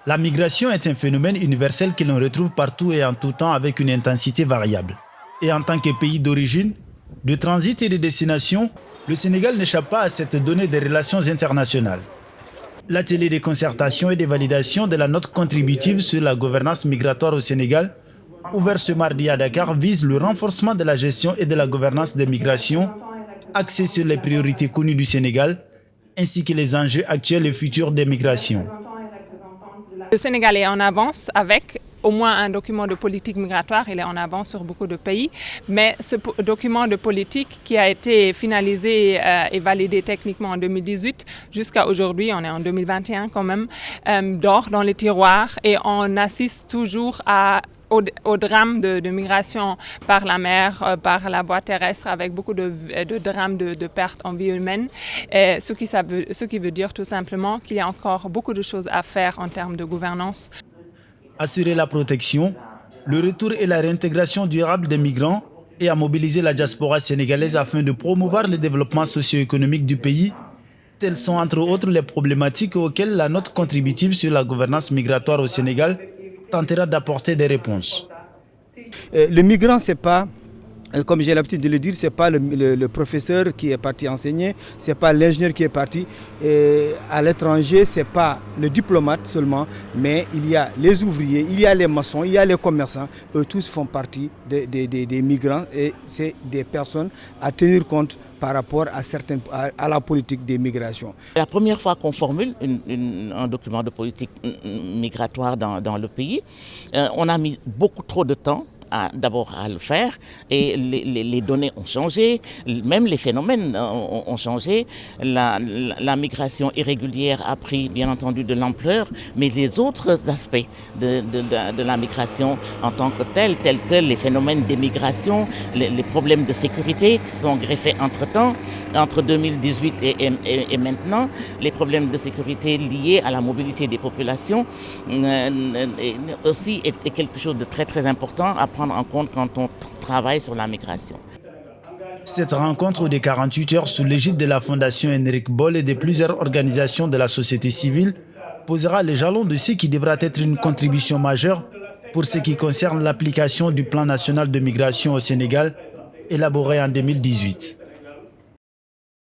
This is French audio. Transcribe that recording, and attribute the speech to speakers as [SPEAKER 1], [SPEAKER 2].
[SPEAKER 1] La migration est un phénomène universel que l'on retrouve partout et en tout temps avec une intensité variable. Et en tant que pays d'origine, de transit et de destination, le Sénégal n'échappe pas à cette donnée des relations internationales. L'atelier de concertation et de validation de la note contributive sur la gouvernance migratoire au Sénégal, ouvert ce mardi à Dakar, vise le renforcement de la gestion et de la gouvernance des migrations, axé sur les priorités connues du Sénégal, ainsi que les enjeux actuels et futurs des migrations.
[SPEAKER 2] Le Sénégal est en avance avec au moins un document de politique migratoire, il est en avance sur beaucoup de pays, mais ce document de politique qui a été finalisé et validé techniquement en 2018, jusqu'à aujourd'hui, on est en 2021 quand même, dort dans les tiroirs et on assiste toujours au drame de migration par la mer, par la voie terrestre, avec beaucoup de drames de pertes en vie humaine. Ce qui veut dire tout simplement qu'il y a encore beaucoup de choses à faire en termes de gouvernance.
[SPEAKER 1] Assurer la protection, le retour et la réintégration durable des migrants et à mobiliser la diaspora sénégalaise afin de promouvoir le développement socio-économique du pays. Telles sont entre autres les problématiques auxquelles la note contributive sur la gouvernance migratoire au Sénégal tentera d'apporter des réponses.
[SPEAKER 3] Le migrant, c'est pas, comme j'ai l'habitude de le dire, c'est pas le professeur qui est parti enseigner, c'est pas l'ingénieur qui est parti à l'étranger, c'est pas le diplomate seulement, mais il y a les ouvriers, il y a les maçons, il y a les commerçants, eux tous font partie des migrants et c'est des personnes à tenir compte par rapport à la politique des migrations.
[SPEAKER 4] La première fois qu'on formule un document de politique migratoire dans le pays, on a mis beaucoup trop de temps d'abord à le faire et les données ont changé, même les phénomènes ont changé. La migration irrégulière a pris bien entendu de l'ampleur, mais les autres aspects de la migration en tant que tels que les phénomènes d'émigration, les problèmes de sécurité qui sont greffés entre 2018 et maintenant, les problèmes de sécurité liés à la mobilité des populations aussi est quelque chose de très très important à prendre en compte quand on travaille sur la migration.
[SPEAKER 1] Cette rencontre de 48 heures sous l'égide de la Fondation Henrik Bol et de plusieurs organisations de la société civile posera les jalons de ce qui devra être une contribution majeure pour ce qui concerne l'application du plan national de migration au Sénégal élaboré en 2018.